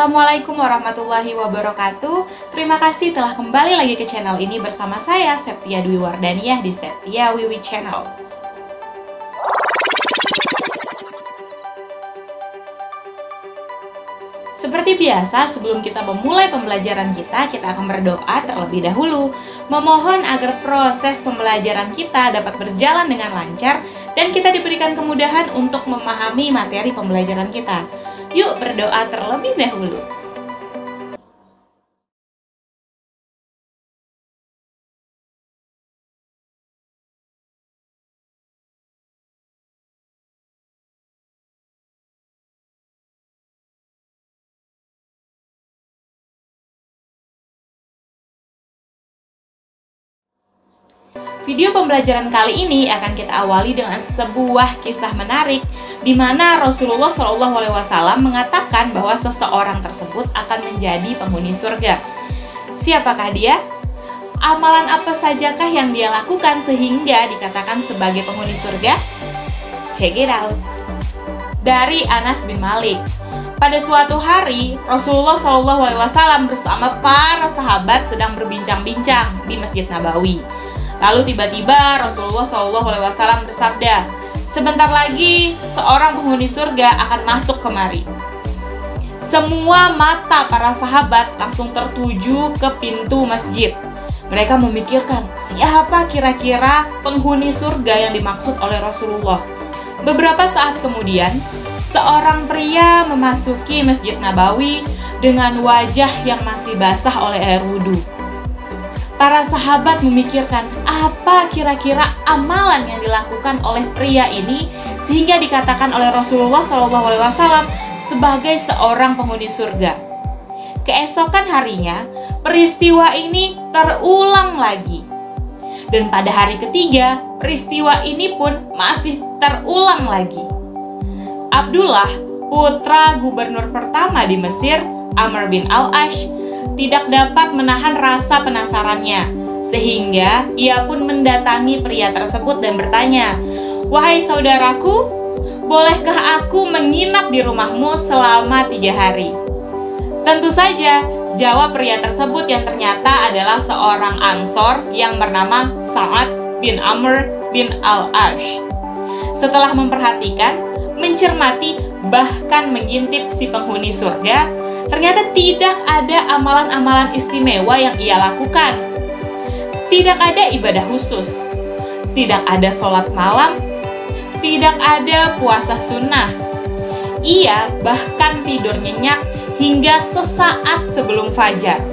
Assalamualaikum warahmatullahi wabarakatuh. Terima kasih telah kembali lagi ke channel ini bersama saya Septia Dwi Wardaniah di Septia Wiwi Channel. Seperti biasa, sebelum kita memulai pembelajaran kita akan berdoa terlebih dahulu, memohon agar proses pembelajaran kita dapat berjalan dengan lancar dan kita diberikan kemudahan untuk memahami materi pembelajaran kita. Yuk berdoa terlebih dahulu. Video pembelajaran kali ini akan kita awali dengan sebuah kisah menarik di mana Rasulullah SAW mengatakan bahwa seseorang tersebut akan menjadi penghuni surga. Siapakah dia? Amalan apa sajakah yang dia lakukan sehingga dikatakan sebagai penghuni surga? Check it out. Dari Anas bin Malik. Pada suatu hari, Rasulullah SAW bersama para sahabat sedang berbincang-bincang di Masjid Nabawi. Lalu tiba-tiba Rasulullah SAW bersabda, "Sebentar lagi seorang penghuni surga akan masuk kemari." Semua mata para sahabat langsung tertuju ke pintu masjid. Mereka memikirkan, siapa kira-kira penghuni surga yang dimaksud oleh Rasulullah. Beberapa saat kemudian, seorang pria memasuki Masjid Nabawi dengan wajah yang masih basah oleh air wudhu. Para sahabat memikirkan apa kira-kira amalan yang dilakukan oleh pria ini sehingga dikatakan oleh Rasulullah SAW sebagai seorang penghuni surga. Keesokan harinya, peristiwa ini terulang lagi. Dan pada hari ketiga, peristiwa ini pun masih terulang lagi. Abdullah, putra gubernur pertama di Mesir, Amr bin Al-Ash, tidak dapat menahan rasa penasarannya, sehingga ia pun mendatangi pria tersebut dan bertanya, "Wahai saudaraku, bolehkah aku menginap di rumahmu selama 3 hari?" Tentu saja, jawab pria tersebut yang ternyata adalah seorang Ansor yang bernama Sa'ad bin Amr bin Al-Ash. Setelah memperhatikan, mencermati, bahkan mengintip si penghuni surga, ternyata tidak ada amalan-amalan istimewa yang ia lakukan. Tidak ada ibadah khusus, tidak ada sholat malam, tidak ada puasa sunnah. Ia bahkan tidur nyenyak hingga sesaat sebelum fajar.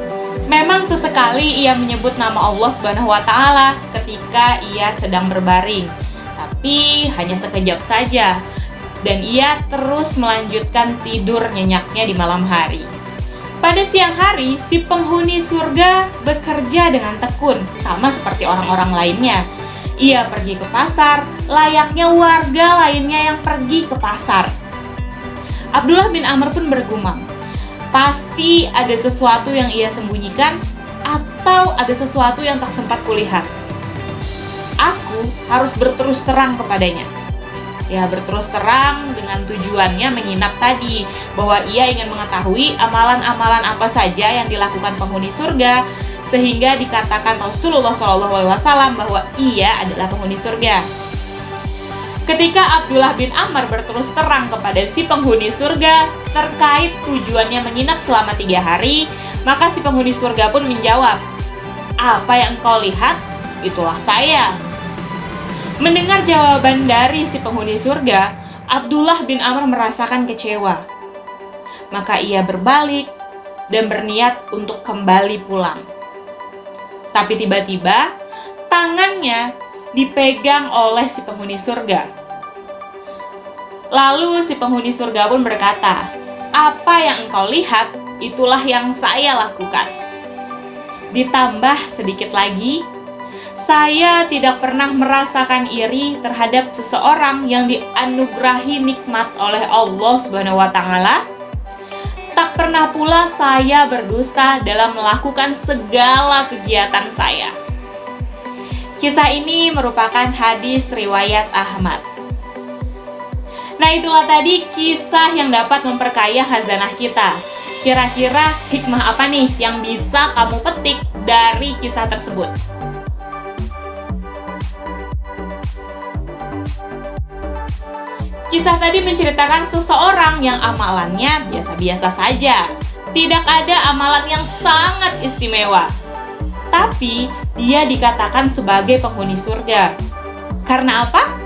Memang sesekali ia menyebut nama Allah SWT ketika ia sedang berbaring, tapi hanya sekejap saja. Dan ia terus melanjutkan tidur nyenyaknya di malam hari. Pada siang hari, si penghuni surga bekerja dengan tekun, sama seperti orang-orang lainnya. Ia pergi ke pasar, layaknya warga lainnya yang pergi ke pasar. Abdullah bin Amr pun bergumam, pasti ada sesuatu yang ia sembunyikan, atau ada sesuatu yang tak sempat kulihat. Aku harus berterus terang kepadanya. Ya, berterus terang dengan tujuannya menginap tadi, bahwa ia ingin mengetahui amalan-amalan apa saja yang dilakukan penghuni surga sehingga dikatakan Rasulullah SAW bahwa ia adalah penghuni surga. Ketika Abdullah bin Amr berterus terang kepada si penghuni surga terkait tujuannya menginap selama 3 hari, maka si penghuni surga pun menjawab, "Apa yang kau lihat, itulah saya." Mendengar jawaban dari si penghuni surga, Abdullah bin Amr merasakan kecewa. Maka ia berbalik dan berniat untuk kembali pulang. Tapi tiba-tiba, tangannya dipegang oleh si penghuni surga. Lalu si penghuni surga pun berkata, "Apa yang engkau lihat, itulah yang saya lakukan." Ditambah sedikit lagi, saya tidak pernah merasakan iri terhadap seseorang yang dianugerahi nikmat oleh Allah SWT. Tak pernah pula saya berdusta dalam melakukan segala kegiatan saya. Kisah ini merupakan hadis riwayat Ahmad. Nah, itulah tadi kisah yang dapat memperkaya khazanah kita. Kira-kira hikmah apa nih yang bisa kamu petik dari kisah tersebut? Kisah tadi menceritakan seseorang yang amalannya biasa-biasa saja. Tidak ada amalan yang sangat istimewa. Tapi dia dikatakan sebagai penghuni surga. Karena apa?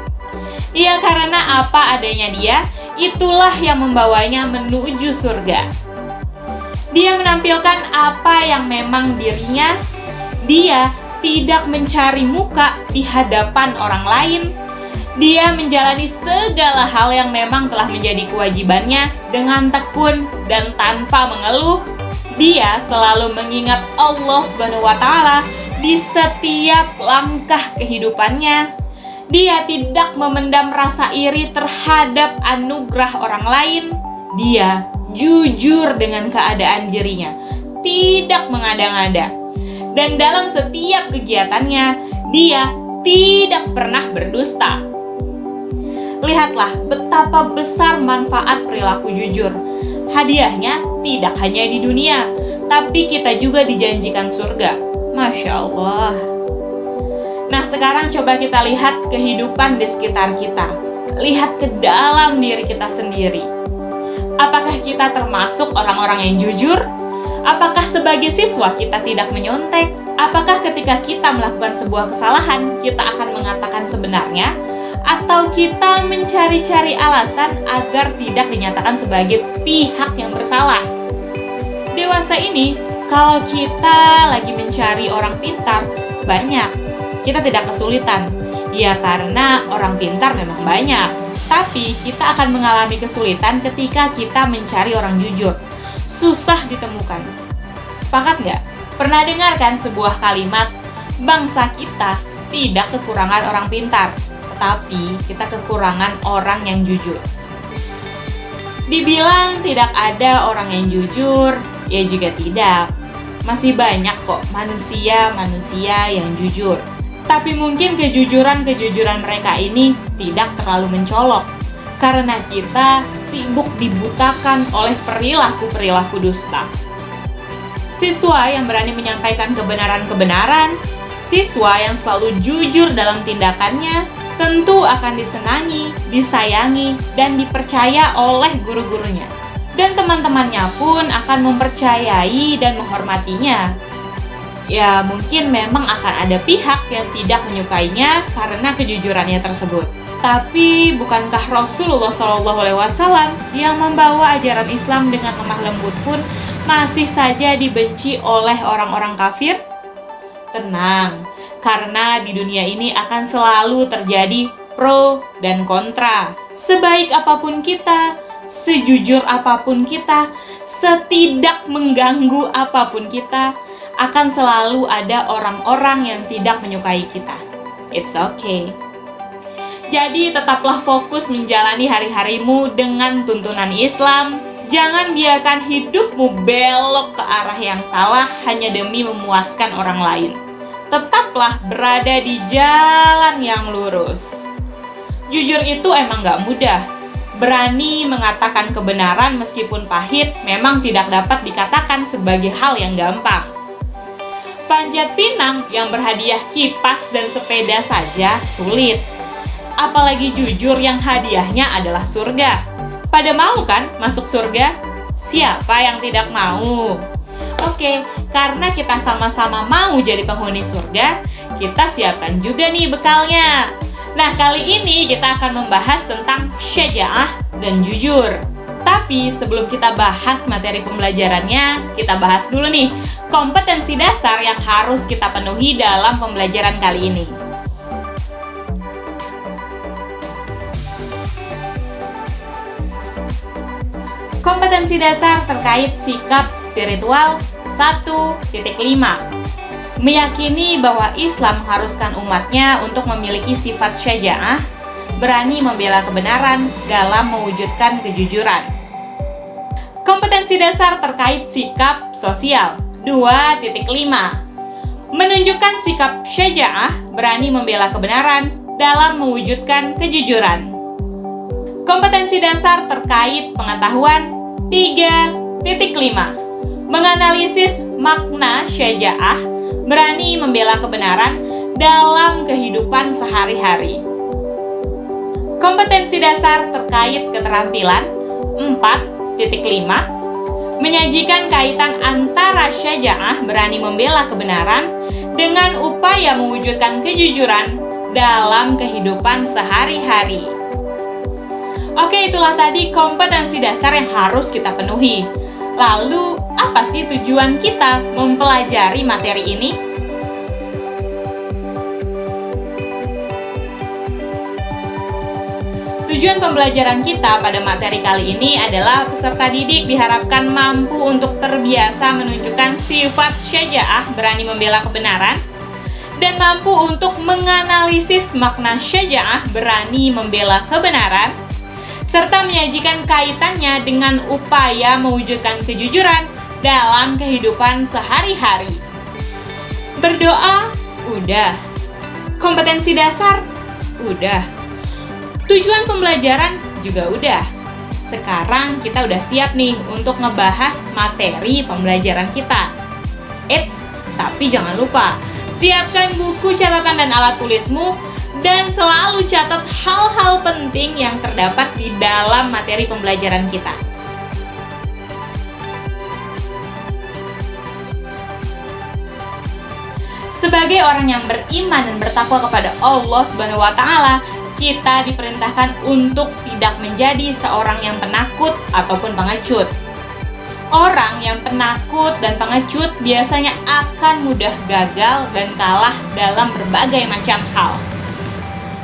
Ya karena apa adanya dia, itulah yang membawanya menuju surga. Dia menampilkan apa yang memang dirinya. Dia tidak mencari muka di hadapan orang lain. Dia menjalani segala hal yang memang telah menjadi kewajibannya dengan tekun dan tanpa mengeluh. Dia selalu mengingat Allah Subhanahu wa Ta'ala di setiap langkah kehidupannya. Dia tidak memendam rasa iri terhadap anugerah orang lain. Dia jujur dengan keadaan dirinya, tidak mengada-ngada. Dan dalam setiap kegiatannya, dia tidak pernah berdusta. Lihatlah betapa besar manfaat perilaku jujur. Hadiahnya tidak hanya di dunia, tapi kita juga dijanjikan surga. Masya Allah. Nah, sekarang coba kita lihat kehidupan di sekitar kita. Lihat ke dalam diri kita sendiri. Apakah kita termasuk orang-orang yang jujur? Apakah sebagai siswa kita tidak menyontek? Apakah ketika kita melakukan sebuah kesalahan, kita akan mengatakan sebenarnya? Atau kita mencari-cari alasan agar tidak dinyatakan sebagai pihak yang bersalah? Dewasa ini, kalau kita lagi mencari orang pintar, banyak. Kita tidak kesulitan. Ya karena orang pintar memang banyak. Tapi kita akan mengalami kesulitan ketika kita mencari orang jujur. Susah ditemukan. Sepakat nggak? Pernah dengar kan sebuah kalimat, bangsa kita tidak kekurangan orang pintar, tapi kita kekurangan orang yang jujur. Dibilang tidak ada orang yang jujur, ya juga tidak. Masih banyak kok manusia-manusia yang jujur. Tapi mungkin kejujuran mereka ini tidak terlalu mencolok. Karena kita sibuk dibutakan oleh perilaku-perilaku dusta. Siswa yang berani menyampaikan kebenaran-kebenaran, siswa yang selalu jujur dalam tindakannya, tentu akan disenangi, disayangi, dan dipercaya oleh guru-gurunya. Dan teman-temannya pun akan mempercayai dan menghormatinya. Ya, mungkin memang akan ada pihak yang tidak menyukainya karena kejujurannya tersebut. Tapi, bukankah Rasulullah SAW yang membawa ajaran Islam dengan lemah lembut pun masih saja dibenci oleh orang-orang kafir? Tenang, karena di dunia ini akan selalu terjadi pro dan kontra. Sebaik apapun kita, sejujur apapun kita, setidak mengganggu apapun kita, akan selalu ada orang-orang yang tidak menyukai kita. It's okay. Jadi tetaplah fokus menjalani hari-harimu dengan tuntunan Islam. Jangan biarkan hidupmu belok ke arah yang salah hanya demi memuaskan orang lain. Tetaplah berada di jalan yang lurus. Jujur itu emang gak mudah. Berani mengatakan kebenaran meskipun pahit memang tidak dapat dikatakan sebagai hal yang gampang. Panjat pinang yang berhadiah kipas dan sepeda saja sulit. Apalagi jujur yang hadiahnya adalah surga. Pada mau kan masuk surga? Siapa yang tidak mau? Oke, karena kita sama-sama mau jadi penghuni surga, kita siapkan juga nih bekalnya. Nah, kali ini kita akan membahas tentang syaja'ah dan jujur. Tapi sebelum kita bahas materi pembelajarannya, kita bahas dulu nih kompetensi dasar yang harus kita penuhi dalam pembelajaran kali ini. Kompetensi dasar terkait sikap spiritual 1.5. Meyakini bahwa Islam mengharuskan umatnya untuk memiliki sifat syaja'ah, berani membela kebenaran dalam mewujudkan kejujuran. Kompetensi dasar terkait sikap sosial 2.5. Menunjukkan sikap syaja'ah, berani membela kebenaran dalam mewujudkan kejujuran. Kompetensi dasar terkait pengetahuan 3.1. Menganalisis makna syaja'ah, berani membela kebenaran dalam kehidupan sehari-hari. Kompetensi dasar terkait keterampilan. 4.5 menyajikan kaitan antara syaja'ah, berani membela kebenaran, dengan upaya mewujudkan kejujuran dalam kehidupan sehari-hari. Oke, itulah tadi kompetensi dasar yang harus kita penuhi. Lalu, apa sih tujuan kita mempelajari materi ini? Tujuan pembelajaran kita pada materi kali ini adalah peserta didik diharapkan mampu untuk terbiasa menunjukkan sifat syaja'ah, berani membela kebenaran, dan mampu untuk menganalisis makna syaja'ah, berani membela kebenaran, serta menyajikan kaitannya dengan upaya mewujudkan kejujuran dalam kehidupan sehari-hari. Berdoa, udah. Kompetensi dasar, udah. Tujuan pembelajaran juga udah. Sekarang kita udah siap nih untuk ngebahas materi pembelajaran kita. Eits, tapi jangan lupa, siapkan buku catatan dan alat tulismu, dan selalu catat hal-hal penting yang terdapat di dalam materi pembelajaran kita. Sebagai orang yang beriman dan bertakwa kepada Allah Subhanahu wa Ta'ala, kita diperintahkan untuk tidak menjadi seorang yang penakut ataupun pengecut. Orang yang penakut dan pengecut biasanya akan mudah gagal dan kalah dalam berbagai macam hal.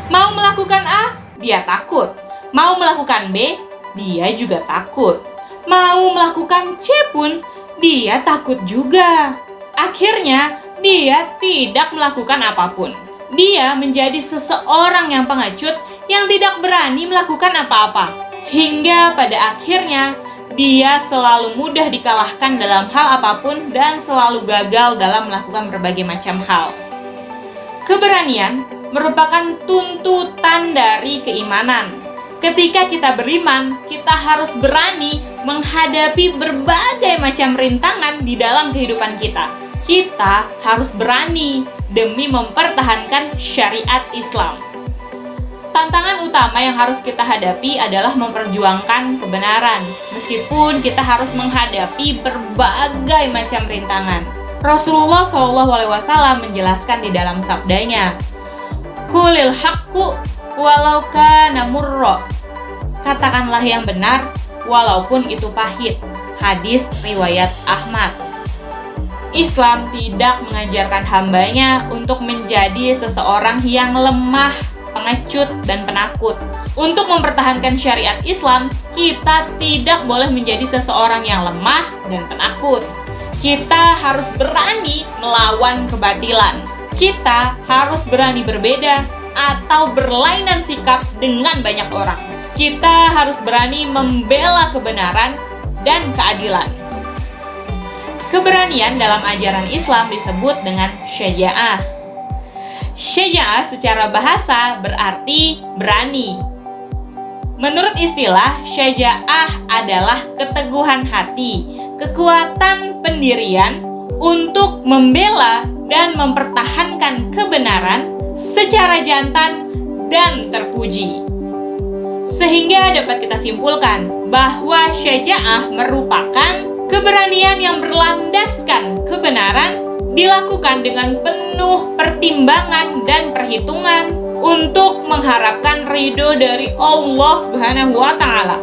Mau melakukan A, dia takut. Mau melakukan B, dia juga takut. Mau melakukan C pun, dia takut juga. Akhirnya, dia tidak melakukan apapun. Dia menjadi seseorang yang pengecut yang tidak berani melakukan apa-apa. Hingga pada akhirnya, dia selalu mudah dikalahkan dalam hal apapun dan selalu gagal dalam melakukan berbagai macam hal. Keberanian merupakan tuntutan dari keimanan. Ketika kita beriman, kita harus berani menghadapi berbagai macam rintangan di dalam kehidupan kita. Kita harus berani demi mempertahankan syariat Islam. Tantangan utama yang harus kita hadapi adalah memperjuangkan kebenaran, meskipun kita harus menghadapi berbagai macam rintangan. Rasulullah SAW menjelaskan di dalam sabdanya, "Qulil haqqu walau kana murra." Katakanlah yang benar walaupun itu pahit. Hadis riwayat Ahmad. Islam tidak mengajarkan hambanya untuk menjadi seseorang yang lemah, pengecut, dan penakut. Untuk mempertahankan syariat Islam, kita tidak boleh menjadi seseorang yang lemah dan penakut. Kita harus berani melawan kebatilan. Kita harus berani berbeda atau berlainan sikap dengan banyak orang. Kita harus berani membela kebenaran dan keadilan. Keberanian dalam ajaran Islam disebut dengan syaja'ah. Syaja'ah secara bahasa berarti berani. Menurut istilah, syaja'ah adalah keteguhan hati, kekuatan pendirian untuk membela dan mempertahankan kebenaran secara jantan dan terpuji. Sehingga dapat kita simpulkan bahwa syaja'ah merupakan keberanian yang berlandaskan kebenaran, dilakukan dengan penuh pertimbangan dan perhitungan untuk mengharapkan ridho dari Allah Subhanahu wa Ta'ala.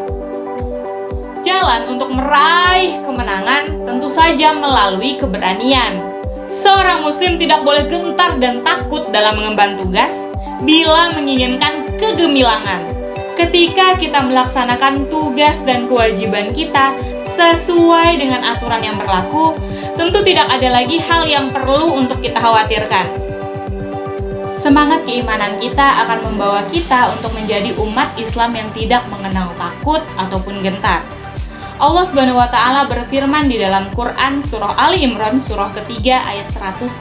Jalan untuk meraih kemenangan tentu saja melalui keberanian. Seorang muslim tidak boleh gentar dan takut dalam mengemban tugas bila menginginkan kegemilangan. Ketika kita melaksanakan tugas dan kewajiban kita sesuai dengan aturan yang berlaku, tentu tidak ada lagi hal yang perlu untuk kita khawatirkan. Semangat keimanan kita akan membawa kita untuk menjadi umat Islam yang tidak mengenal takut ataupun gentar. Allah Subhanahu wa Ta'ala berfirman di dalam Quran surah Ali Imran surah ketiga ayat 139.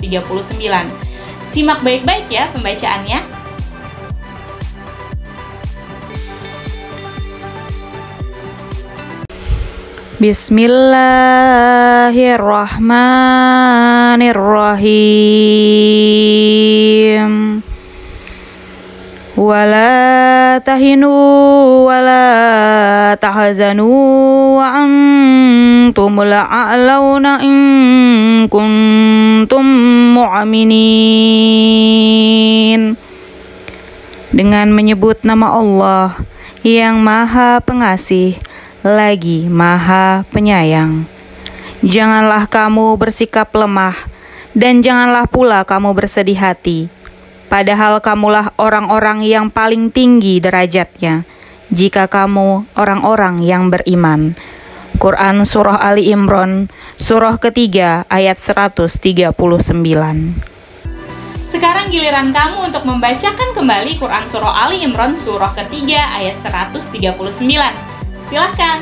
Simak baik-baik ya pembacaannya. Bismillahirrahmanirrahim. Wala tahinu wala tahzanu wa antumul a'launa in kuntum mu'minin. Dengan menyebut nama Allah yang Maha Pengasih lagi Maha Penyayang. Janganlah kamu bersikap lemah dan janganlah pula kamu bersedih hati. Padahal kamulah orang-orang yang paling tinggi derajatnya jika kamu orang-orang yang beriman. Quran Surah Ali Imran, Surah ketiga ayat 139. Sekarang giliran kamu untuk membacakan kembali Quran Surah Ali Imran, Surah ketiga ayat 139. Silahkan.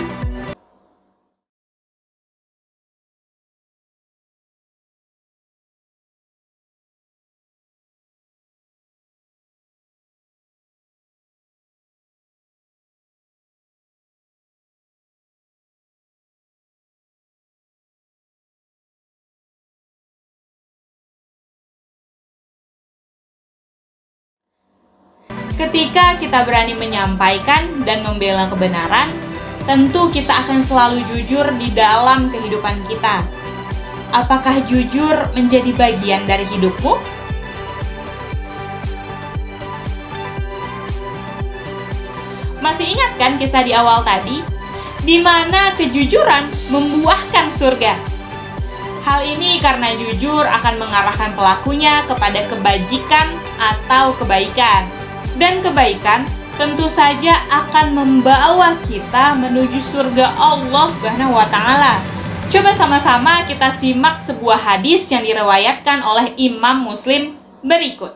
Ketika kita berani menyampaikan dan membela kebenaran, tentu kita akan selalu jujur di dalam kehidupan kita. Apakah jujur menjadi bagian dari hidupmu? Masih ingat kan kisah di awal tadi, di mana kejujuran membuahkan surga? Hal ini karena jujur akan mengarahkan pelakunya kepada kebajikan atau kebaikan. Dan kebaikan tentu saja akan membawa kita menuju surga Allah Subhanahu wa Ta'ala. Coba sama-sama kita simak sebuah hadis yang diriwayatkan oleh Imam Muslim berikut.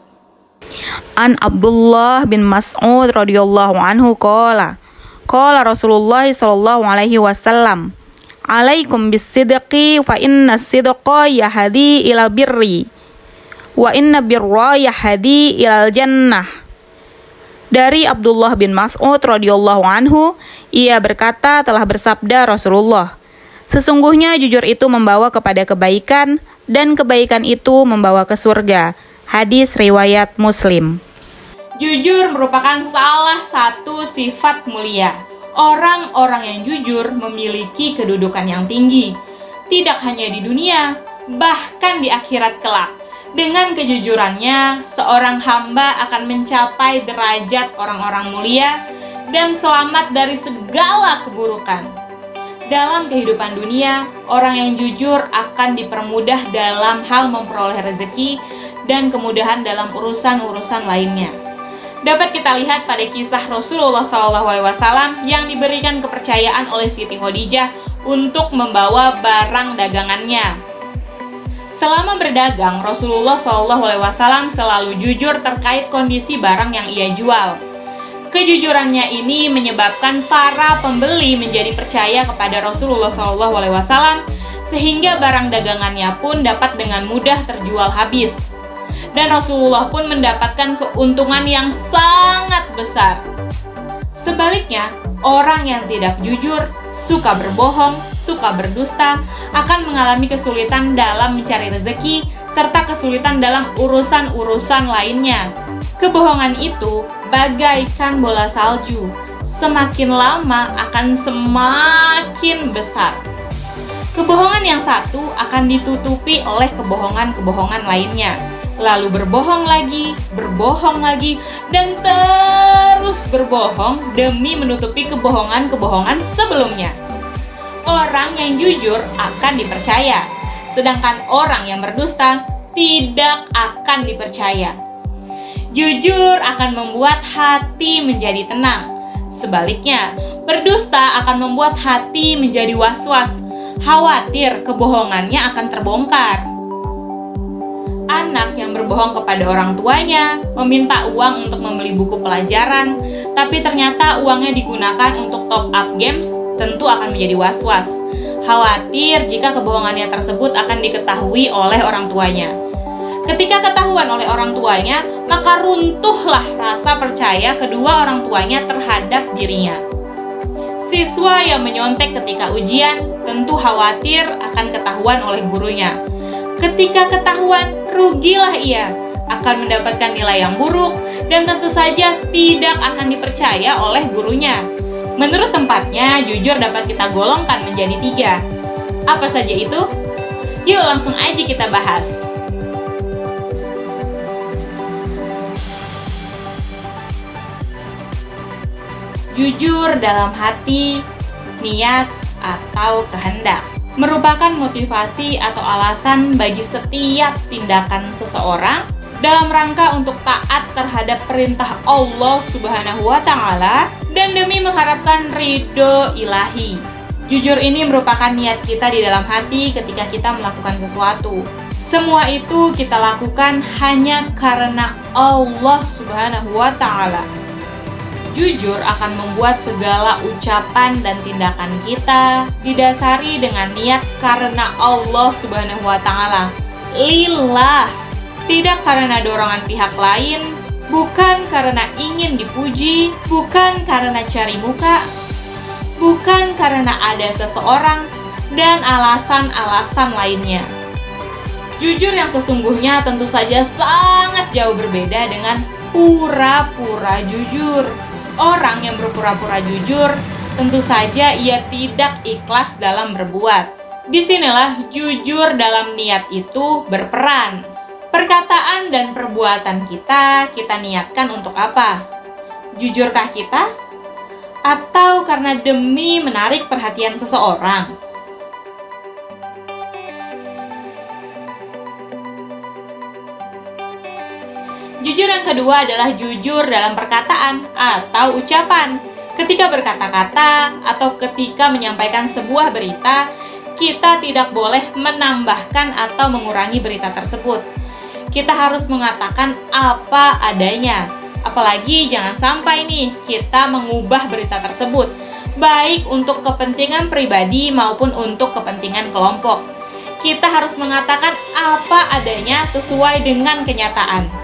An Abdullah bin Mas'ud radhiyallahu anhu qala Rasulullah sallallahu alaihi wasallam, alaikum bis-sidqi fa inna as-sidqa yahdi ilal birri wa inna birra yahdi ilal jannah. Dari Abdullah bin Mas'ud radhiyallahu anhu, ia berkata, telah bersabda Rasulullah, sesungguhnya jujur itu membawa kepada kebaikan dan kebaikan itu membawa ke surga. Hadis riwayat Muslim. Jujur merupakan salah satu sifat mulia. Orang-orang yang jujur memiliki kedudukan yang tinggi, tidak hanya di dunia, bahkan di akhirat kelak. Dengan kejujurannya, seorang hamba akan mencapai derajat orang-orang mulia dan selamat dari segala keburukan. Dalam kehidupan dunia, orang yang jujur akan dipermudah dalam hal memperoleh rezeki dan kemudahan dalam urusan-urusan lainnya. Dapat kita lihat pada kisah Rasulullah SAW yang diberikan kepercayaan oleh Siti Khadijah untuk membawa barang dagangannya. Selama berdagang, Rasulullah SAW selalu jujur terkait kondisi barang yang ia jual. Kejujurannya ini menyebabkan para pembeli menjadi percaya kepada Rasulullah SAW, sehingga barang dagangannya pun dapat dengan mudah terjual habis. Dan Rasulullah pun mendapatkan keuntungan yang sangat besar. Sebaliknya, orang yang tidak jujur, suka berbohong, suka berdusta, akan mengalami kesulitan dalam mencari rezeki, serta kesulitan dalam urusan-urusan lainnya. Kebohongan itu bagaikan bola salju, semakin lama akan semakin besar. Kebohongan yang satu akan ditutupi oleh kebohongan-kebohongan lainnya, lalu berbohong lagi, dan terus berbohong demi menutupi kebohongan-kebohongan sebelumnya. Orang yang jujur akan dipercaya, sedangkan orang yang berdusta tidak akan dipercaya. Jujur akan membuat hati menjadi tenang. Sebaliknya, berdusta akan membuat hati menjadi was-was, khawatir kebohongannya akan terbongkar. Anak yang berbohong kepada orang tuanya, meminta uang untuk membeli buku pelajaran, tapi ternyata uangnya digunakan untuk top up games, tentu akan menjadi was-was, khawatir jika kebohongannya tersebut akan diketahui oleh orang tuanya. Ketika ketahuan oleh orang tuanya, maka runtuhlah rasa percaya kedua orang tuanya terhadap dirinya. Siswa yang menyontek ketika ujian tentu khawatir akan ketahuan oleh gurunya. Ketika ketahuan, rugilah ia, akan mendapatkan nilai yang buruk dan tentu saja tidak akan dipercaya oleh gurunya. Menurut tempatnya, jujur dapat kita golongkan menjadi 3. Apa saja itu? Yuk langsung aja kita bahas. Jujur dalam hati, niat, atau kehendak merupakan motivasi atau alasan bagi setiap tindakan seseorang dalam rangka untuk taat terhadap perintah Allah Subhanahu wa Ta'ala dan demi mengharapkan ridho ilahi. Jujur ini merupakan niat kita di dalam hati ketika kita melakukan sesuatu. Semua itu kita lakukan hanya karena Allah Subhanahu wa Ta'ala. Jujur akan membuat segala ucapan dan tindakan kita didasari dengan niat karena Allah Subhanahu wa Ta'ala. Lillah, tidak karena dorongan pihak lain, bukan karena ingin dipuji, bukan karena cari muka, bukan karena ada seseorang, dan alasan-alasan lainnya. Jujur yang sesungguhnya tentu saja sangat jauh berbeda dengan pura-pura jujur. Orang yang berpura-pura jujur, tentu saja ia tidak ikhlas dalam berbuat. Disinilah jujur dalam niat itu berperan. Perkataan dan perbuatan kita niatkan untuk apa? Jujurkah kita? Atau karena demi menarik perhatian seseorang? Jujur yang kedua adalah jujur dalam perkataan atau ucapan. Ketika berkata-kata atau ketika menyampaikan sebuah berita, kita tidak boleh menambahkan atau mengurangi berita tersebut. Kita harus mengatakan apa adanya. Apalagi jangan sampai nih kita mengubah berita tersebut, baik untuk kepentingan pribadi maupun untuk kepentingan kelompok. Kita harus mengatakan apa adanya sesuai dengan kenyataan.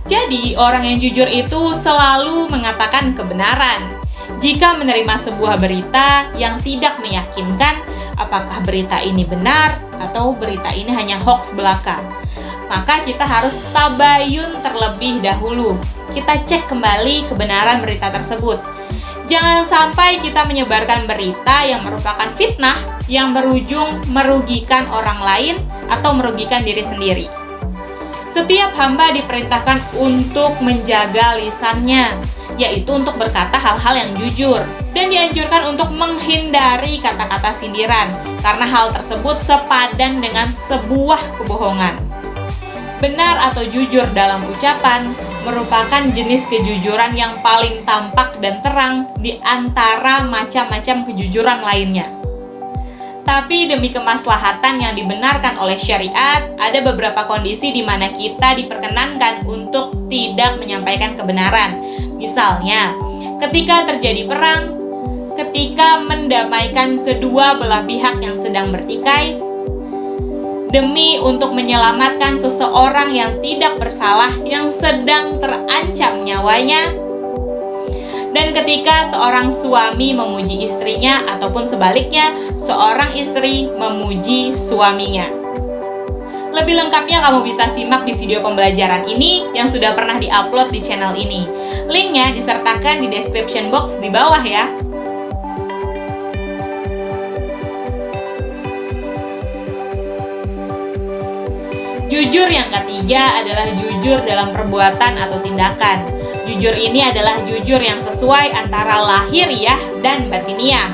Jadi, orang yang jujur itu selalu mengatakan kebenaran. Jika menerima sebuah berita yang tidak meyakinkan apakah berita ini benar atau berita ini hanya hoax belaka, maka kita harus tabayun terlebih dahulu. Kita cek kembali kebenaran berita tersebut. Jangan sampai kita menyebarkan berita yang merupakan fitnah yang berujung merugikan orang lain atau merugikan diri sendiri. Setiap hamba diperintahkan untuk menjaga lisannya, yaitu untuk berkata hal-hal yang jujur, dan dianjurkan untuk menghindari kata-kata sindiran, karena hal tersebut sepadan dengan sebuah kebohongan. Benar atau jujur dalam ucapan merupakan jenis kejujuran yang paling tampak dan terang di antara macam-macam kejujuran lainnya. Tapi demi kemaslahatan yang dibenarkan oleh syariat, ada beberapa kondisi di mana kita diperkenankan untuk tidak menyampaikan kebenaran. Misalnya, ketika terjadi perang, ketika mendamaikan kedua belah pihak yang sedang bertikai, demi untuk menyelamatkan seseorang yang tidak bersalah yang sedang terancam nyawanya, dan ketika seorang suami memuji istrinya ataupun sebaliknya, seorang istri memuji suaminya. Lebih lengkapnya kamu bisa simak di video pembelajaran ini yang sudah pernah diupload di channel ini. Linknya disertakan di description box di bawah ya. Jujur yang ketiga adalah jujur dalam perbuatan atau tindakan. Jujur ini adalah jujur yang sesuai antara lahiriah dan batiniah,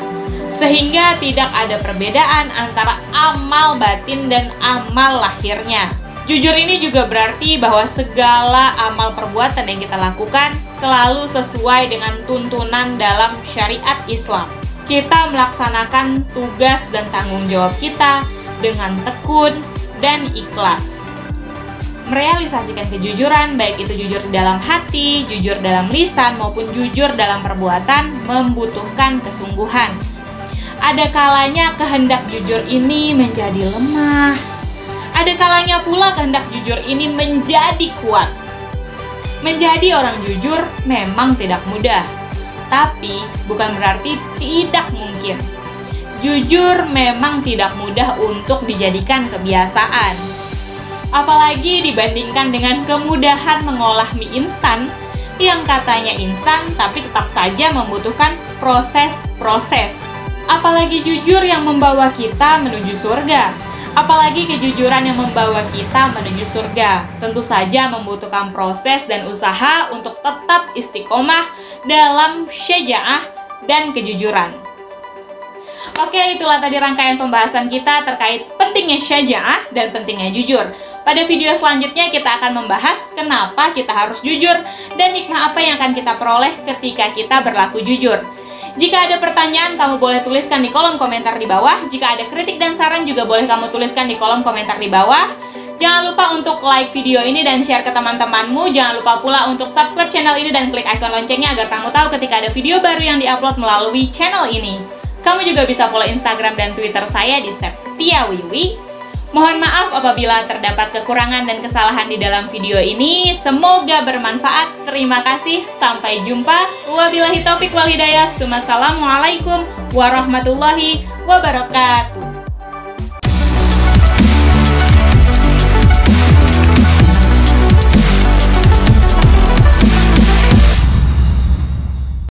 sehingga tidak ada perbedaan antara amal batin dan amal lahirnya. Jujur ini juga berarti bahwa segala amal perbuatan yang kita lakukan selalu sesuai dengan tuntunan dalam syariat Islam. Kita melaksanakan tugas dan tanggung jawab kita dengan tekun dan ikhlas. Merealisasikan kejujuran, baik itu jujur dalam hati, jujur dalam lisan, maupun jujur dalam perbuatan, membutuhkan kesungguhan. Ada kalanya kehendak jujur ini menjadi lemah. Ada kalanya pula kehendak jujur ini menjadi kuat. Menjadi orang jujur memang tidak mudah. Tapi bukan berarti tidak mungkin. Jujur memang tidak mudah untuk dijadikan kebiasaan. Apalagi dibandingkan dengan kemudahan mengolah mie instan yang katanya instan tapi tetap saja membutuhkan proses-proses. Apalagi jujur yang membawa kita menuju surga. Apalagi kejujuran yang membawa kita menuju surga. Tentu saja membutuhkan proses dan usaha untuk tetap istiqomah dalam syaja'ah dan kejujuran. Oke, itulah tadi rangkaian pembahasan kita terkait pentingnya syaja'ah dan pentingnya jujur. Pada video selanjutnya kita akan membahas kenapa kita harus jujur dan hikmah apa yang akan kita peroleh ketika kita berlaku jujur. Jika ada pertanyaan, kamu boleh tuliskan di kolom komentar di bawah. Jika ada kritik dan saran juga boleh kamu tuliskan di kolom komentar di bawah. Jangan lupa untuk like video ini dan share ke teman-temanmu. Jangan lupa pula untuk subscribe channel ini dan klik icon loncengnya agar kamu tahu ketika ada video baru yang diupload melalui channel ini. Kamu juga bisa follow Instagram dan Twitter saya di @septiawiwi. Mohon maaf apabila terdapat kekurangan dan kesalahan di dalam video ini. Semoga bermanfaat. Terima kasih. Sampai jumpa. Wabillahi taufiq wal hidayah. Wassalamualaikum warahmatullahi wabarakatuh.